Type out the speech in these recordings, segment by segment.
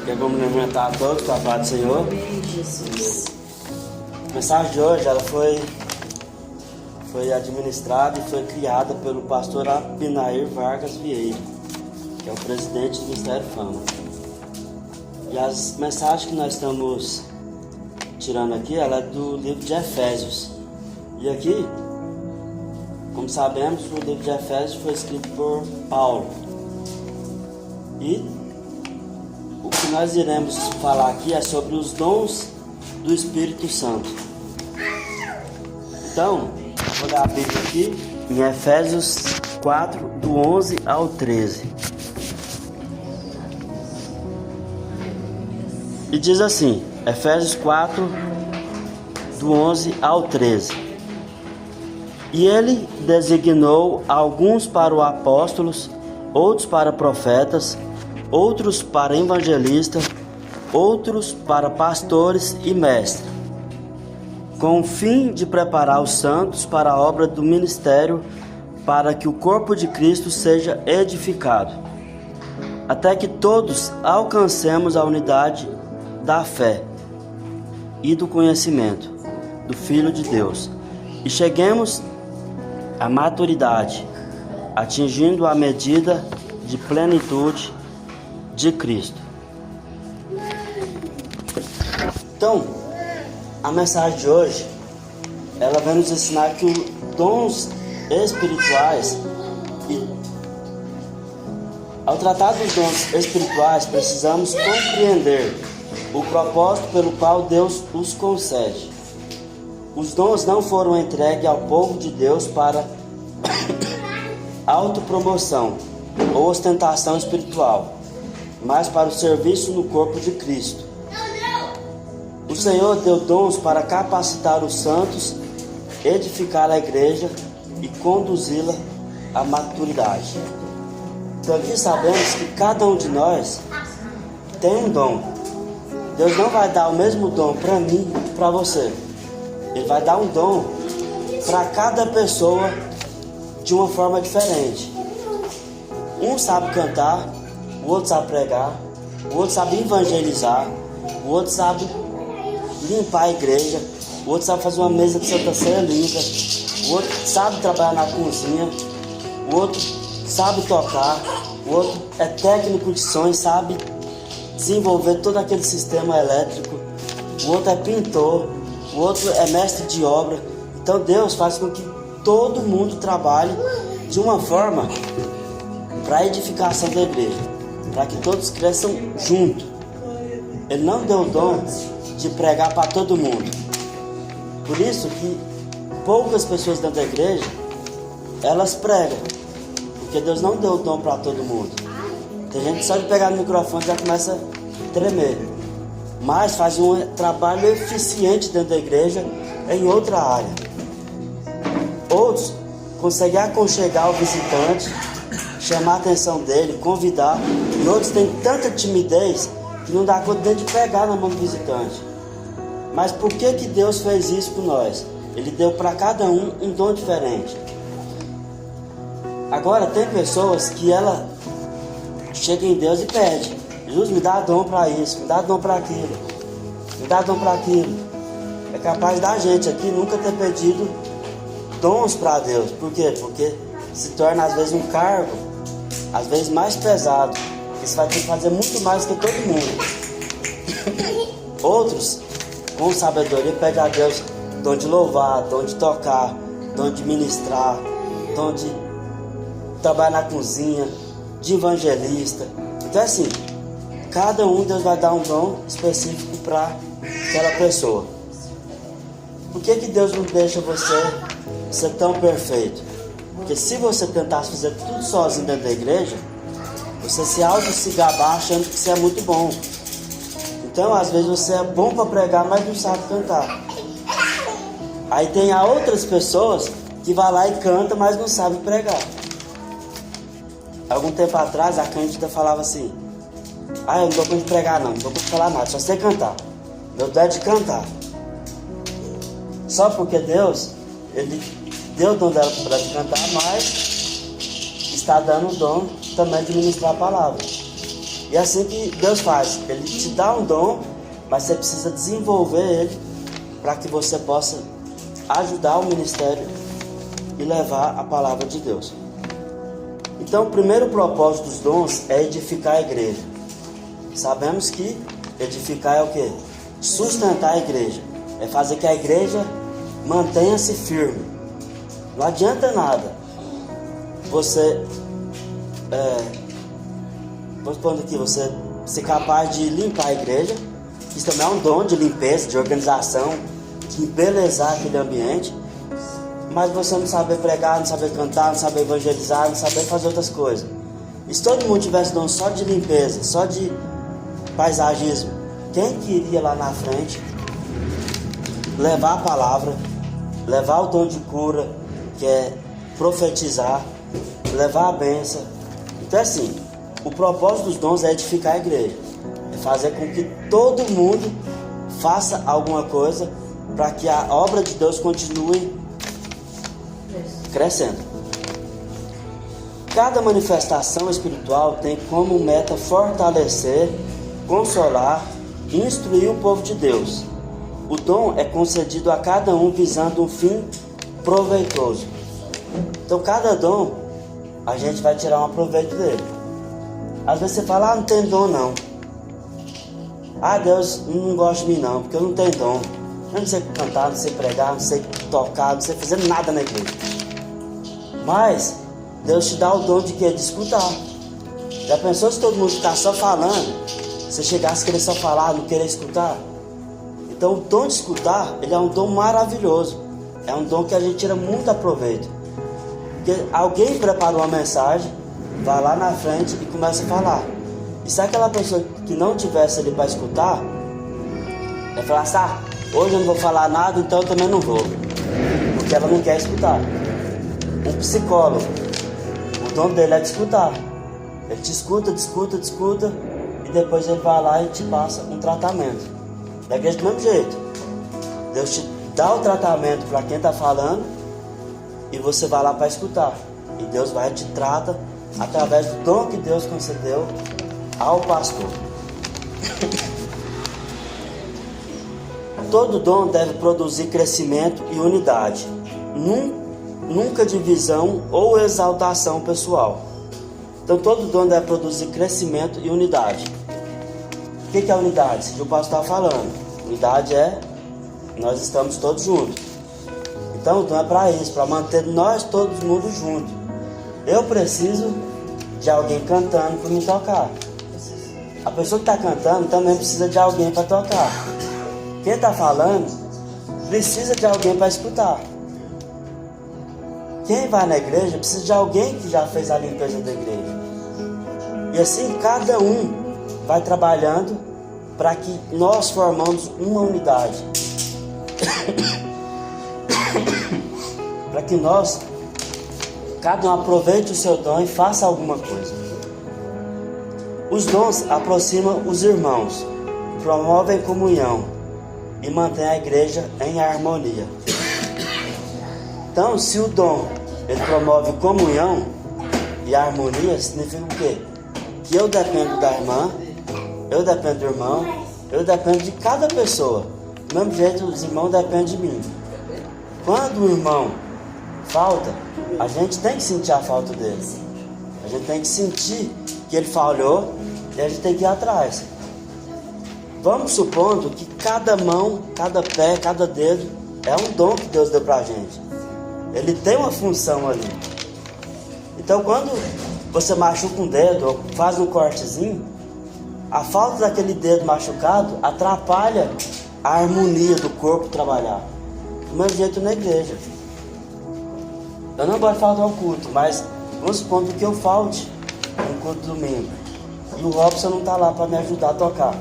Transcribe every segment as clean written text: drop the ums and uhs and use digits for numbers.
Que vamos lembrar a todos com a paz do Senhor. Amém, Jesus. A mensagem de hoje ela foi administrada e foi criada pelo pastor Abinair Vargas Vieira, que é o presidente do Ministério Fama. E as mensagens que nós estamos tirando aqui, ela é do livro de Efésios. E aqui, como sabemos, o livro de Efésios foi escrito por Paulo. E o que nós iremos falar aqui é sobre os dons do Espírito Santo. Então, vou dar a Bíblia aqui em Efésios 4, do 11 ao 13. E diz assim, Efésios 4, do 11 ao 13. E ele designou alguns para os apóstolos, outros para profetas, outros para evangelistas, outros para pastores e mestres, com o fim de preparar os santos para a obra do ministério, para que o corpo de Cristo seja edificado, até que todos alcancemos a unidade da fé e do conhecimento do Filho de Deus, e cheguemos à maturidade, atingindo a medida de plenitude de Cristo. Então, a mensagem de hoje, ela vai nos ensinar que os dons espirituais, e ao tratar dos dons espirituais, precisamos compreender o propósito pelo qual Deus os concede. Os dons não foram entregues ao povo de Deus para autopromoção ou ostentação espiritual, mas para o serviço no corpo de Cristo. O Senhor deu dons para capacitar os santos, edificar a igreja e conduzi-la à maturidade. Então aqui sabemos que cada um de nós tem um dom. Deus não vai dar o mesmo dom para mim e para você. Ele vai dar um dom para cada pessoa de uma forma diferente. Um sabe cantar, o outro sabe pregar, o outro sabe evangelizar, o outro sabe limpar a igreja, o outro sabe fazer uma mesa de Santa Ceia limpa, o outro sabe trabalhar na cozinha, o outro sabe tocar, o outro é técnico de som e sabe desenvolver todo aquele sistema elétrico, o outro é pintor, o outro é mestre de obra. Então Deus faz com que todo mundo trabalhe de uma forma para a edificação da igreja, para que todos cresçam juntos. Ele não deu o dom de pregar para todo mundo. Por isso que poucas pessoas dentro da igreja, elas pregam, porque Deus não deu o dom para todo mundo. Tem gente que só de pegar no microfone já começa a tremer, mas faz um trabalho eficiente dentro da igreja em outra área. Outros conseguem aconchegar o visitante, chamar a atenção dele, convidar, e outros têm tanta timidez que não dá conta nem de pegar na mão do visitante. Mas por que Deus fez isso por nós? Ele deu para cada um um dom diferente. Agora tem pessoas que ela chega em Deus e pede: Jesus, me dá dom para isso, me dá dom para aquilo, me dá dom para aquilo. É capaz da gente aqui nunca ter pedido dons para Deus. Por quê? Porque se torna às vezes um cargo, às vezes mais pesado. Você vai ter que fazer muito mais que todo mundo. Outros, com sabedoria, pedem a Deus dom de louvar, dom de tocar, dom de ministrar, dom de trabalhar na cozinha, de evangelista. Então é assim, cada um Deus vai dar um dom específico para aquela pessoa. Por que Deus não deixa você ser tão perfeito? Porque se você tentasse fazer tudo sozinho dentro da igreja, você se gabar achando que você é muito bom. Então às vezes você é bom para pregar, mas não sabe cantar. Aí tem outras pessoas que vai lá e canta, mas não sabe pregar. Algum tempo atrás a Cândida falava assim: eu não dou conta de pregar não dou conta de falar nada, só sei cantar. Meu dom é de cantar. Só porque Deus, Ele deu o dom dela para cantar, mas está dando o dom também de ministrar a palavra. E é assim que Deus faz. Ele te dá um dom, mas você precisa desenvolver ele para que você possa ajudar o ministério e levar a palavra de Deus. Então, o primeiro propósito dos dons é edificar a igreja. Sabemos que edificar é o quê? Sustentar a igreja. É fazer que a igreja mantenha-se firme. Não adianta nada você vou pondo aqui, você ser capaz de limpar a igreja. Isso também é um dom de limpeza, de organização, de embelezar aquele ambiente. Mas você não saber pregar, não saber cantar, não saber evangelizar, não saber fazer outras coisas. E se todo mundo tivesse dom só de limpeza, só de paisagismo, quem queria lá na frente levar a palavra, levar o dom de cura, que é profetizar, levar a bênção? Então assim, o propósito dos dons é edificar a igreja, é fazer com que todo mundo faça alguma coisa para que a obra de Deus continue crescendo. Cada manifestação espiritual tem como meta fortalecer, consolar e instruir o povo de Deus. O dom é concedido a cada um visando um fim proveitoso. Então cada dom a gente vai tirar um proveito dele. Às vezes você fala, não tem dom não. Deus não gosta de mim não, porque eu não tenho dom. Eu não sei cantar, não sei pregar, não sei tocar, não sei fazer nada na igreja. Mas Deus te dá o dom de quê? De escutar. Já pensou se todo mundo ficar só falando? Você chegasse a querer só falar, não querer escutar? Então o dom de escutar, ele é um dom maravilhoso. É um dom que a gente tira muito proveito. Porque alguém preparou uma mensagem, vai lá na frente e começa a falar. E se aquela pessoa que não tivesse ali para escutar, vai falar assim, hoje eu não vou falar nada, então eu também não vou. Porque ela não quer escutar. Um psicólogo, o dom dele é de escutar. Ele te escuta, e depois ele vai lá e te passa um tratamento. Da igreja do mesmo jeito. Deus te dá o tratamento para quem está falando e você vai lá para escutar. E Deus vai e te trata através do dom que Deus concedeu ao pastor. Todo dom deve produzir crescimento e unidade. Nunca divisão ou exaltação pessoal. Então todo dom deve produzir crescimento e unidade. O que é unidade? Isso que o pastor está falando. Unidade é nós estamos todos juntos. Então o dom é para isso, para manter nós todos mundo juntos. Eu preciso de alguém cantando para me tocar. A pessoa que está cantando também precisa de alguém para tocar. Quem está falando precisa de alguém para escutar. Quem vai na igreja precisa de alguém que já fez a limpeza da igreja. E assim cada um vai trabalhando para que nós formamos uma unidade. Para que cada um aproveite o seu dom e faça alguma coisa. Os dons aproximam os irmãos, promovem comunhão e mantêm a igreja em harmonia. Então, se o dom ele promove comunhão e harmonia, significa o quê? Que eu dependo da irmã, eu dependo do irmão, eu dependo de cada pessoa. Do mesmo jeito, os irmãos dependem de mim. Quando o irmão falta, a gente tem que sentir a falta dele. A gente tem que sentir que ele falhou e a gente tem que ir atrás. Vamos supondo que cada mão, cada pé, cada dedo é um dom que Deus deu pra gente. Ele tem uma função ali. Então quando você machuca um dedo ou faz um cortezinho, a falta daquele dedo machucado atrapalha a harmonia do corpo trabalhar. Do mesmo jeito na igreja. Eu não gosto de faltar ao culto, mas vamos supor que eu falte no culto domingo e o Robson não está lá para me ajudar a tocar.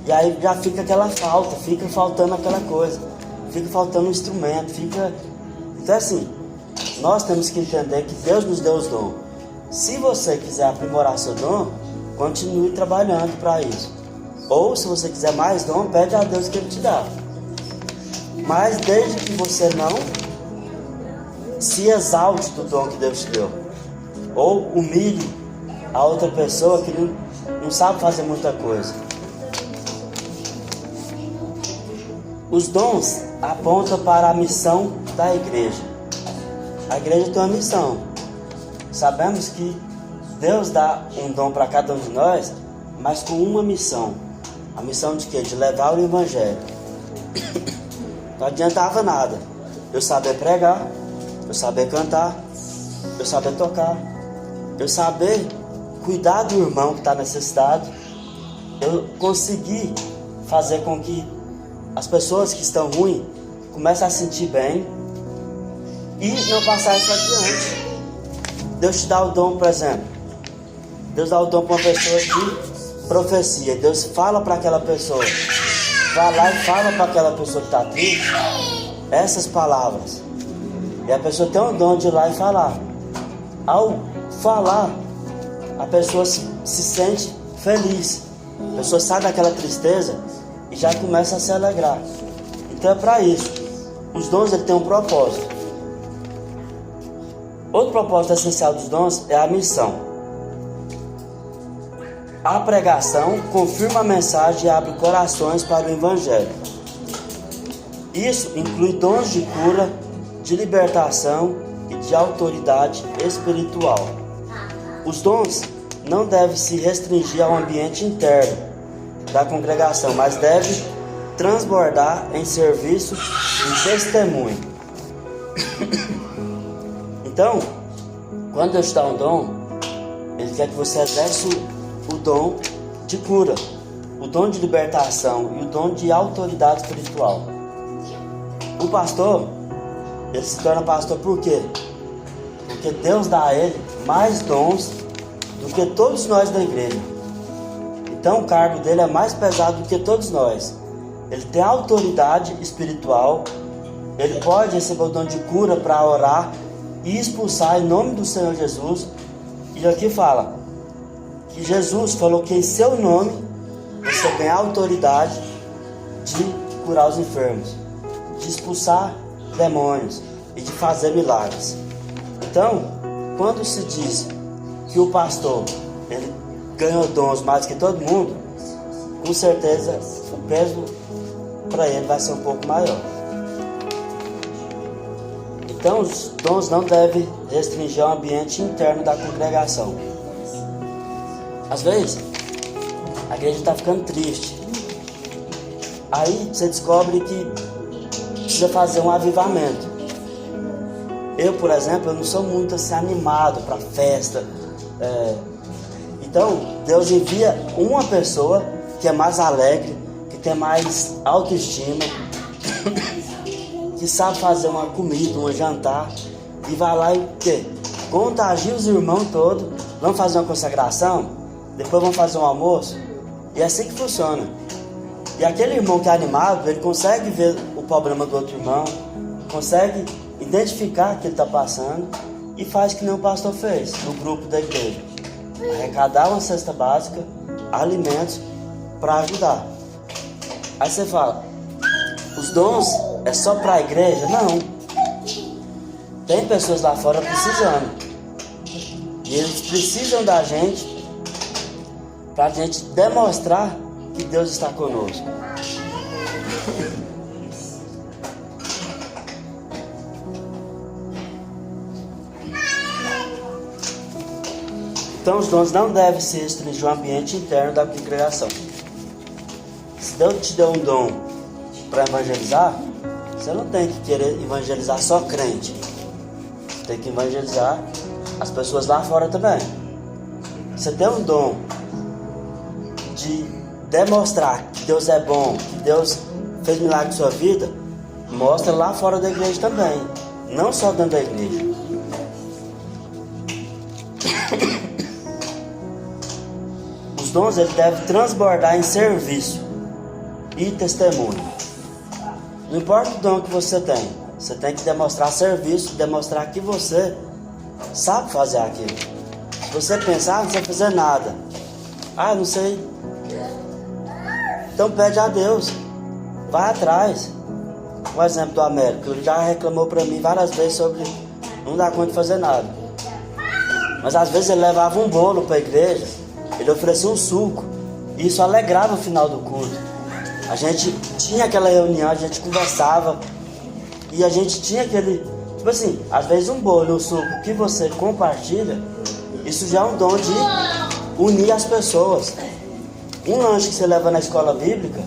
E aí já fica aquela falta, fica faltando aquela coisa, fica faltando um instrumento, fica... Então assim, nós temos que entender que Deus nos deu os dons. Se você quiser aprimorar seu dom, continue trabalhando para isso. Ou se você quiser mais dom, pede a Deus que Ele te dá. Mas desde que você não se exalte do dom que Deus te deu, ou humilhe a outra pessoa que não sabe fazer muita coisa. Os dons apontam para a missão da igreja. A igreja tem uma missão. Sabemos que Deus dá um dom para cada um de nós, mas com uma missão. A missão de quê? De levar o evangelho. Não adiantava nada eu saber pregar, eu saber cantar, eu saber tocar, eu saber cuidar do irmão que está necessitado, eu conseguir fazer com que as pessoas que estão ruins comecem a sentir bem e não passar isso adiante. Deus te dá o dom, por exemplo, Deus dá o dom para uma pessoa de profecia. Deus fala para aquela pessoa, vai lá e fala para aquela pessoa que está triste essas palavras. E a pessoa tem o dom de ir lá e falar. Ao falar, a pessoa se sente feliz. A pessoa sai daquela tristeza e já começa a se alegrar. Então é para isso. Os dons, ele tem um propósito. Outro propósito essencial dos dons é a missão. A pregação confirma a mensagem e abre corações para o evangelho. Isso inclui dons de cura, de libertação e de autoridade espiritual. Os dons não devem se restringir ao ambiente interno da congregação, mas devem transbordar em serviço e testemunho. Então, quando Deus te dá um dom, Ele quer que você exerça o dom de cura, o dom de libertação e o dom de autoridade espiritual. O pastor, ele se torna pastor por quê? Porque Deus dá a ele mais dons do que todos nós da igreja. Então o cargo dele é mais pesado do que todos nós. Ele tem autoridade espiritual, ele pode receber o dom de cura para orar e expulsar em nome do Senhor Jesus. E aqui fala que Jesus falou que em seu nome você tem a autoridade de curar os enfermos, de expulsar demônios e de fazer milagres. Então, quando se diz que o pastor ele ganhou dons mais que todo mundo, com certeza o peso para ele vai ser um pouco maior. Então, os dons não devem restringir o ambiente interno da congregação. Às vezes, a igreja está ficando triste. Aí você descobre que precisa fazer um avivamento. Eu, por exemplo, eu não sou muito assim animado para festa. Então, Deus envia uma pessoa que é mais alegre, que tem mais autoestima, que sabe fazer uma comida, um jantar, e vai lá e contagia os irmãos todos. Vamos fazer uma consagração, depois vamos fazer um almoço. E é assim que funciona. E aquele irmão que é animado, ele consegue ver o problema do outro irmão, consegue identificar o que ele está passando e faz que nem o pastor fez no grupo da igreja: arrecadar uma cesta básica, alimentos para ajudar. Aí você fala, os dons é só para a igreja? Não. Tem pessoas lá fora precisando. E eles precisam da gente para a gente demonstrar que Deus está conosco. Então os dons não devem se restringir ao ambiente interno da congregação. Se Deus te deu um dom para evangelizar, você não tem que querer evangelizar só crente. Você tem que evangelizar as pessoas lá fora também. Você tem um dom de demonstrar que Deus é bom, que Deus fez milagre na sua vida, mostra lá fora da igreja também, não só dentro da igreja. Os dons ele deve transbordar em serviço e testemunho. Não importa o dom que você tem que demonstrar serviço, demonstrar que você sabe fazer aquilo. Se você pensar, não sei fazer nada, não sei, então pede a Deus, vai atrás. Um exemplo do Américo, ele já reclamou para mim várias vezes sobre não dar conta de fazer nada, mas às vezes ele levava um bolo para a igreja ele oferecia um suco. E isso alegrava o final do culto. A gente tinha aquela reunião, a gente conversava. E a gente tinha aquele... Tipo assim, às vezes um bolo, um suco que você compartilha, isso já é um dom de unir as pessoas. Um lanche que você leva na escola bíblica,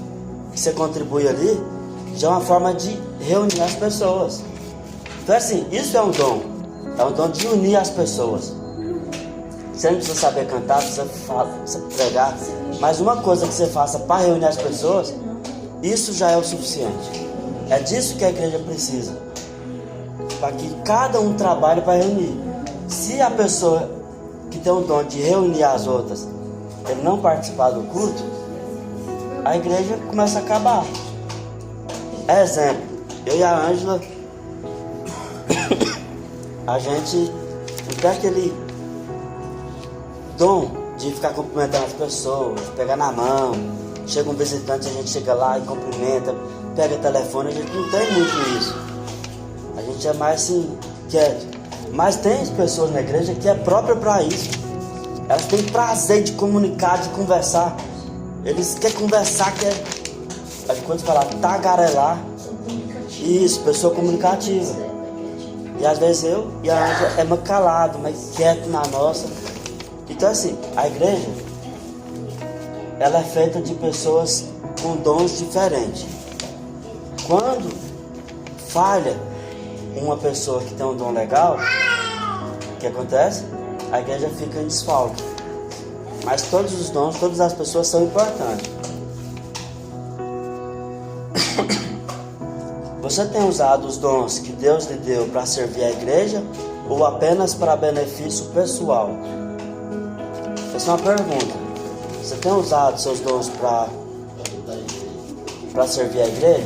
que você contribui ali, já é uma forma de reunir as pessoas. Então assim, isso é um dom. É um dom de unir as pessoas. Você não precisa saber cantar, precisa pregar. Mas uma coisa que você faça para reunir as pessoas, isso já é o suficiente. É disso que a igreja precisa. Para que cada um trabalhe para reunir. Se a pessoa que tem o dom de reunir as outras, ele não participar do culto, a igreja começa a acabar. Exemplo, eu e a Ângela, a gente não tem aquele dom de ficar cumprimentando as pessoas, pegar na mão. Chega um visitante, a gente chega lá e cumprimenta, pega o telefone, a gente não tem muito isso. A gente é mais assim, quieto. Mas tem pessoas na igreja que é própria para isso. Elas têm prazer de comunicar, de conversar. Eles querem conversar, querem, quando falar tagarelar. Isso, pessoa comunicativa. E às vezes eu e a Ângela é mais calado, mais quieto na nossa. Então assim, a igreja, ela é feita de pessoas com dons diferentes. Quando falha uma pessoa que tem um dom legal, o que acontece? A igreja fica em desfalque. Mas todos os dons, todas as pessoas são importantes. Você tem usado os dons que Deus lhe deu para servir a igreja ou apenas para benefício pessoal? Essa é uma pergunta. Você tem usado seus dons para servir a igreja?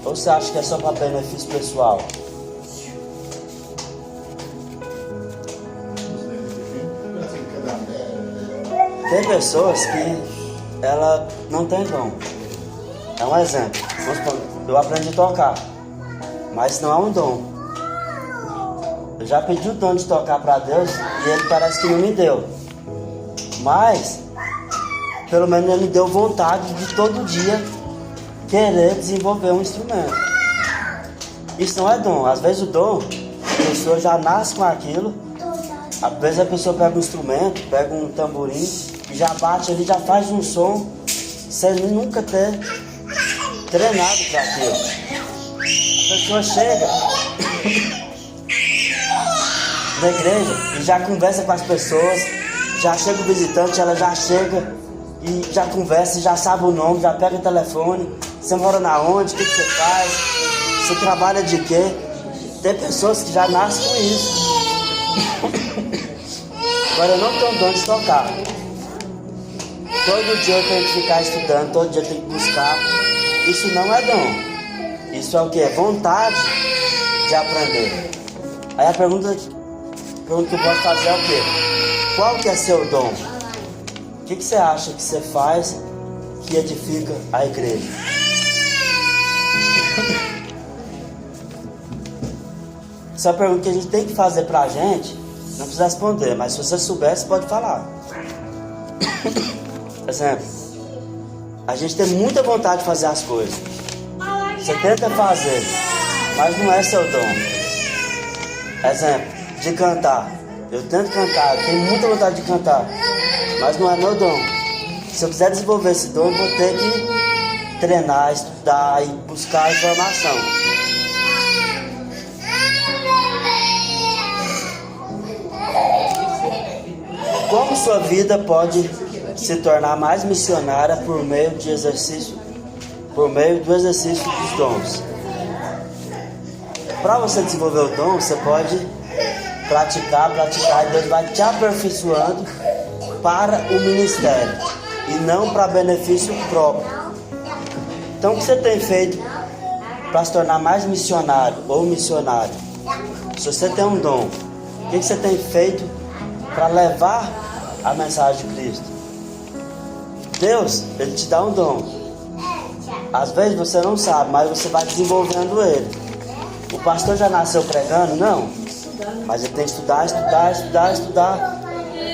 Ou você acha que é só para benefício pessoal? Tem pessoas que ela não tem dom. É um exemplo. Vamos supor, eu aprendi a tocar, mas não é um dom. Eu já pedi o dom de tocar para Deus e Ele parece que não me deu. Mas, pelo menos Ele me deu vontade de todo dia querer desenvolver um instrumento. Isso não é dom. Às vezes o dom, a pessoa já nasce com aquilo. Às vezes a pessoa pega um instrumento, pega um tamborim e já bate ali, já faz um som sem nunca ter treinado para aquilo. A pessoa chega na igreja e já conversa com as pessoas, já chega o visitante, ela já chega e já conversa, já sabe o nome, já pega o telefone. Você mora na onde? O que você faz? Você trabalha de quê? Tem pessoas que já nascem com isso. Agora eu não tenho dom de tocar. Todo dia eu tenho que ficar estudando, todo dia eu tenho que buscar. Isso não é dom. Isso é o que? É vontade de aprender. Aí a pergunta que eu posso fazer é o quê? Qual que é seu dom? O que você acha que você faz que edifica a igreja? Essa é uma pergunta que a gente tem que fazer pra gente. Não precisa responder, mas se você souber, você pode falar. Exemplo, a gente tem muita vontade de fazer as coisas. Você tenta fazer, mas não é seu dom. Exemplo, de cantar. Eu tento cantar, eu tenho muita vontade de cantar, mas não é meu dom. Se eu quiser desenvolver esse dom, eu vou ter que treinar, estudar e buscar informação. Como sua vida pode se tornar mais missionária por meio do exercício dos dons? Para você desenvolver o dom, você pode praticar, e Deus vai te aperfeiçoando para o ministério e não para benefício próprio. Então, o que você tem feito para se tornar mais missionário ou missionário? Se você tem um dom, o que você tem feito para levar a mensagem de Cristo? Deus, Ele te dá um dom. Às vezes você não sabe, mas você vai desenvolvendo ele. O pastor já nasceu pregando? Não. Mas ele tem que estudar.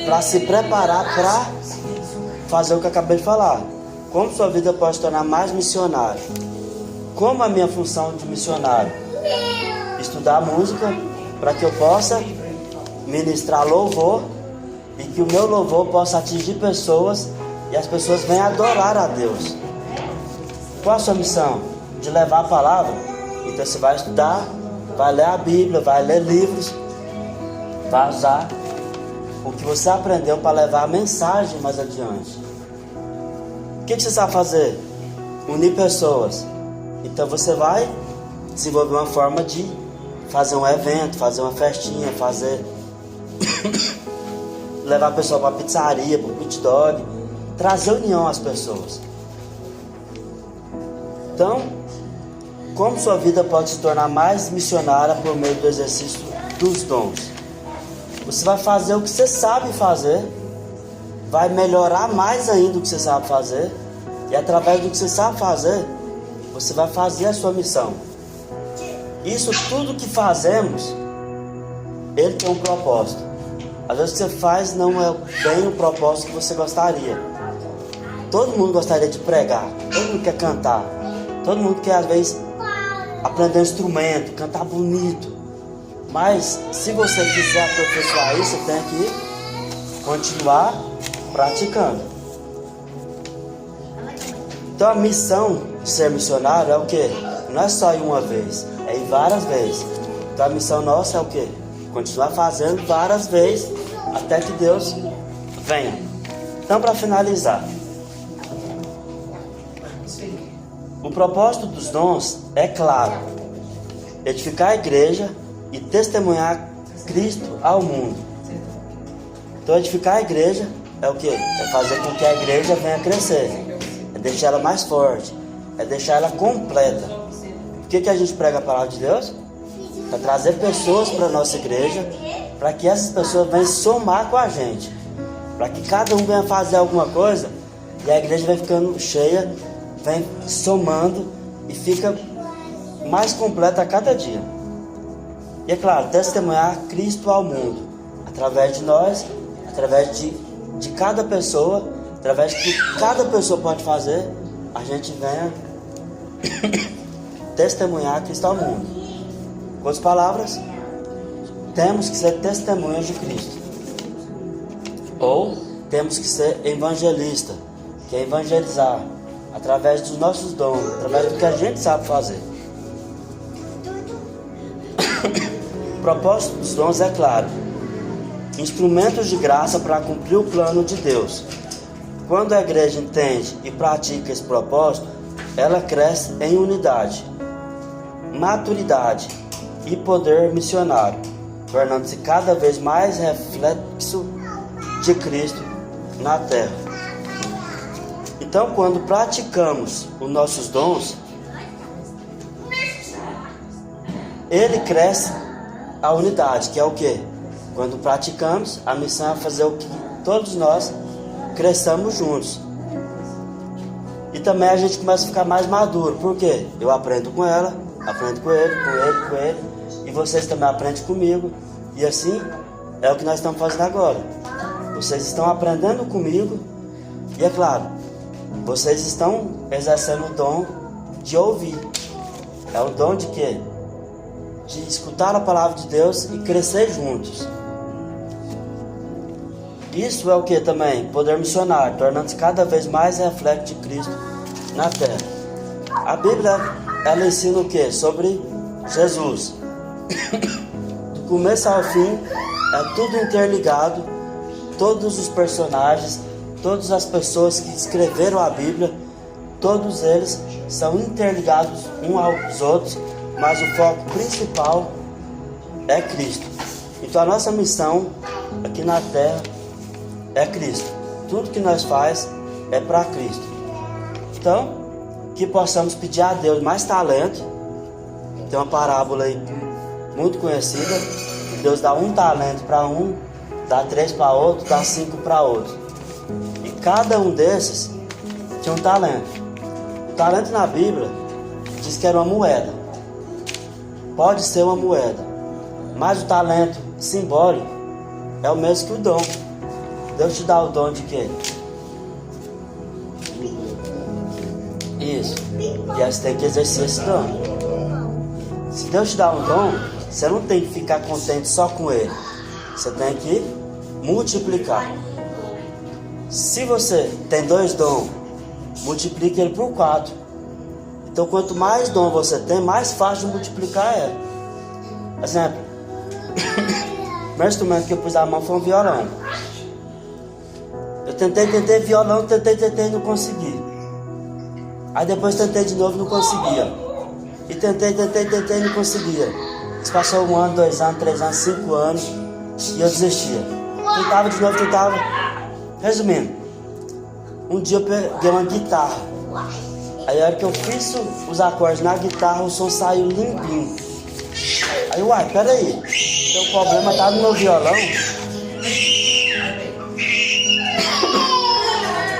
para se preparar para fazer o que eu acabei de falar. Como sua vida pode se tornar mais missionário? Como a minha função de missionário? Estudar música para que eu possa ministrar louvor e que o meu louvor possa atingir pessoas e as pessoas venham adorar a Deus. Qual a sua missão? De levar a palavra? Então você vai estudar, vai ler a Bíblia, vai ler livros, vai usar o que você aprendeu para levar a mensagem mais adiante. O que você sabe fazer? Unir pessoas. Então você vai desenvolver uma forma de fazer um evento, fazer uma festinha, fazer levar a pessoa para a pizzaria, para o pit dog, trazer união às pessoas. Então, como sua vida pode se tornar mais missionária por meio do exercício dos dons? Você vai fazer o que você sabe fazer, vai melhorar mais ainda o que você sabe fazer, e através do que você sabe fazer, você vai fazer a sua missão. Isso tudo que fazemos, ele tem um propósito. Às vezes o que você faz não é bem o propósito que você gostaria. Todo mundo gostaria de pregar, todo mundo quer cantar, todo mundo quer às vezes aprender um instrumento, cantar bonito. Mas se você quiser aperfeiçoar isso, você tem que continuar praticando. Então a missão de ser missionário é o quê? Não é só ir uma vez, é ir várias vezes. Então a missão nossa é o quê? Continuar fazendo várias vezes até que Deus venha. Então, para finalizar, o propósito dos dons é claro: edificar a igreja e testemunhar Cristo ao mundo. Então, edificar a igreja é o quê? É fazer com que a igreja venha crescer, é deixar ela mais forte, é deixar ela completa. Por que a gente prega a palavra de Deus? Para trazer pessoas para a nossa igreja, para que essas pessoas venham somar com a gente, para que cada um venha fazer alguma coisa e a igreja vai ficando cheia, vem somando e fica mais completa a cada dia. E é claro, testemunhar Cristo ao mundo, através de nós, através de cada pessoa, através do que cada pessoa pode fazer, a gente venha testemunhar Cristo ao mundo. Com outras palavras, temos que ser testemunhas de Cristo. Ou temos que ser evangelista, que é evangelizar através dos nossos dons, através do que a gente sabe fazer. O propósito dos dons é claro: instrumentos de graça para cumprir o plano de Deus. Quando a igreja entende e pratica esse propósito, ela cresce em unidade, maturidade e poder missionário, tornando-se cada vez mais reflexo de Cristo na terra. Então, quando praticamos os nossos dons, ele cresce a unidade, que é o quê? Quando praticamos, a missão é fazer o que todos nós cresçamos juntos. E também a gente começa a ficar mais maduro. Por quê? Eu aprendo com ela, aprendo com ele, com ele, e vocês também aprendem comigo. E assim é o que nós estamos fazendo agora. Vocês estão aprendendo comigo, e é claro, vocês estão exercendo o dom de ouvir. É o dom de quê? De escutar a palavra de Deus e crescer juntos. Isso é o que também? Poder missionário, tornando-se cada vez mais reflexo de Cristo na terra. A Bíblia, ela ensina o que? Sobre Jesus. Do começo ao fim, é tudo interligado. Todos os personagens, todas as pessoas que escreveram a Bíblia, todos eles são interligados uns aos outros, mas o foco principal é Cristo. Então a nossa missão aqui na terra é Cristo. Tudo que nós faz é para Cristo. Então, que possamos pedir a Deus mais talento. Tem uma parábola aí muito conhecida: Deus dá um talento para um, dá 3 para outro, dá 5 para outro. E cada um desses tinha um talento. O talento na Bíblia diz que era uma moeda. Pode ser uma moeda, mas o talento simbólico é o mesmo que o dom. Deus te dá o dom de quê? Isso. E aí você tem que exercer esse dom. Se Deus te dá um dom, você não tem que ficar contente só com ele. Você tem que multiplicar. Se você tem 2 dons, multiplique ele por 4. Então quanto mais dom você tem, mais fácil de multiplicar é. Exemplo. O meu instrumento que eu pus a mão foi um violão. Eu tentei violão, tentei e não consegui. Aí depois tentei de novo, não conseguia. E tentei e não conseguia. Isso passou 1 ano, 2 anos, 3 anos, 5 anos. E eu desistia. Tentava de novo, tentava. Resumindo, um dia eu peguei uma guitarra. Aí a hora que eu fiz os acordes na guitarra, o som saiu limpinho. Aí, uai, peraí. Então o problema tá no meu violão.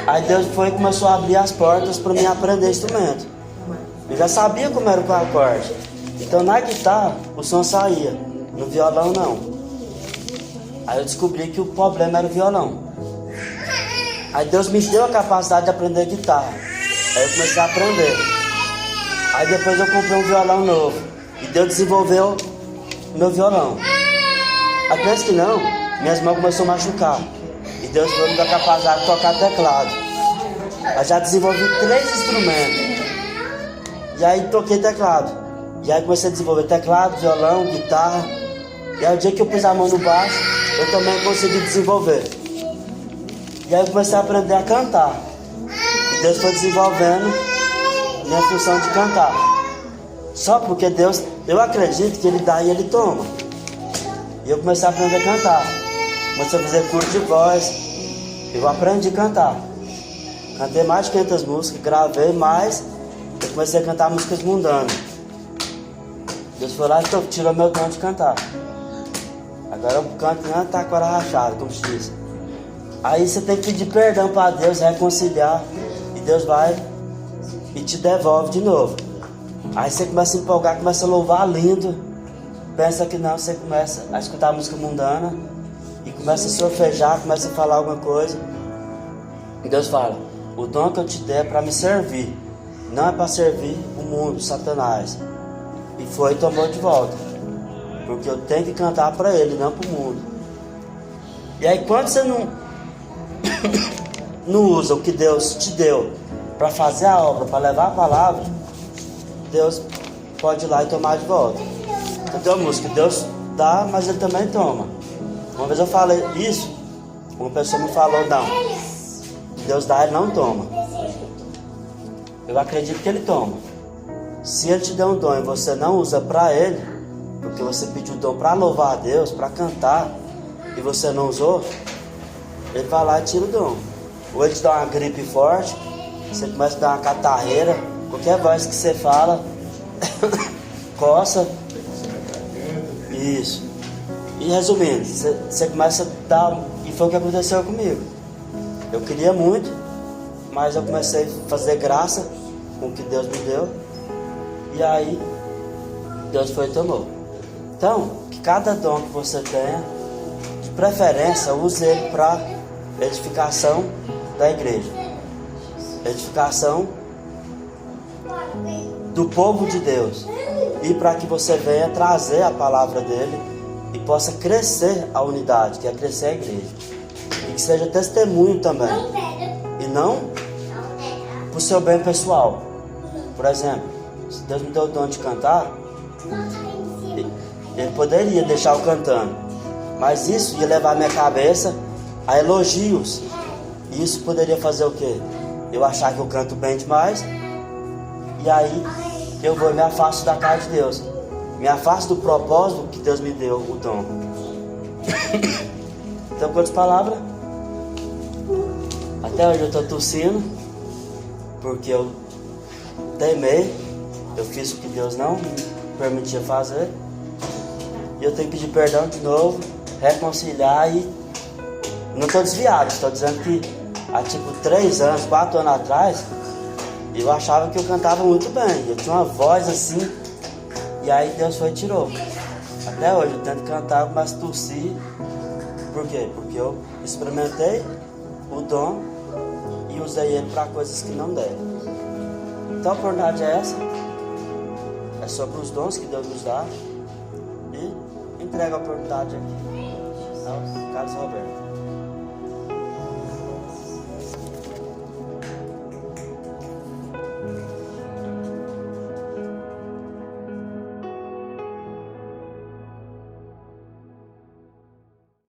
Aí Deus foi e começou a abrir as portas para mim aprender instrumento. Eu já sabia como era o acorde. Então na guitarra o som saía, no violão não. Aí eu descobri que o problema era o violão. Aí Deus me deu a capacidade de aprender guitarra. Aí eu comecei a aprender. Aí depois eu comprei um violão novo. E Deus desenvolveu o meu violão. Aí pensa que não, minhas mãos começaram a machucar. E Deus me deu a capacidade de tocar teclado. Aí já desenvolvi 3 instrumentos. E aí toquei teclado. E aí comecei a desenvolver teclado, violão, guitarra. E aí o dia que eu pus a mão no baixo, eu também consegui desenvolver. E aí eu comecei a aprender a cantar. E Deus foi desenvolvendo minha função de cantar. Só porque Deus, eu acredito que Ele dá e Ele toma. E eu comecei a aprender a cantar. Comecei a fazer curso de voz. Eu aprendi a cantar. Cantei mais de 500 músicas, gravei mais. Eu comecei a cantar músicas mundanas. Deus foi lá e tirou meu dom de cantar. Agora eu canto nem tá com a rachada, como se diz. Aí você tem que pedir perdão para Deus, reconciliar. E Deus vai e te devolve de novo. Aí você começa a empolgar, começa a louvar lindo. Pensa que não, você começa a escutar a música mundana. E começa a sorfejar, começa a falar alguma coisa. E Deus fala, o dom que eu te dei é para me servir. Não é para servir o mundo, Satanás. E foi e tomou de volta. Porque eu tenho que cantar para Ele, não para o mundo. E aí quando você não usa o que Deus te deu para fazer a obra, para levar a palavra, Deus pode ir lá e tomar de volta. Então tem uma música, Deus dá, mas Ele também toma. Uma vez eu falei isso, uma pessoa me falou, não, Deus dá, Ele não toma. Eu acredito que Ele toma. Se Ele te deu um dom e você não usa para Ele, porque você pediu o dom para louvar a Deus, para cantar, e você não usou, Ele vai lá e tira o dom. Ou Ele te dá uma gripe forte, você começa a dar uma catarreira, qualquer voz que você fala, coça. Isso. E resumindo, você começa a dar, e foi o que aconteceu comigo. Eu queria muito, mas eu comecei a fazer graça com o que Deus me deu. E aí, Deus foi e tomou. Então, que cada dom que você tenha, de preferência, use ele para edificação da igreja. Edificação do povo de Deus. E para que você venha trazer a palavra dele e possa crescer a unidade, que é crescer a igreja. E que seja testemunho também. E não para o seu bem pessoal. Por exemplo, se Deus me deu o dom de cantar, Ele poderia deixar eu cantando. Mas isso ia levar a minha cabeça a elogios. E isso poderia fazer o quê? Eu achar que eu canto bem demais. E aí eu vou e me afasto da casa de Deus. Me afasto do propósito que Deus me deu o dom. Então, com outras palavras, até hoje eu estou tossindo, porque eu teimei, eu fiz o que Deus não me permitia fazer. E eu tenho que pedir perdão de novo, reconciliar e não estou desviado. Estou dizendo que há tipo 3 anos, 4 anos atrás, eu achava que eu cantava muito bem. Eu tinha uma voz assim, e aí Deus foi e tirou. Até hoje eu tento cantar, mas tossir, Por quê? Porque eu experimentei o dom e usei ele para coisas que não devem. Então a oportunidade é essa. É sobre os dons que Deus nos dá. E entrega a oportunidade aqui. Carlos Roberto.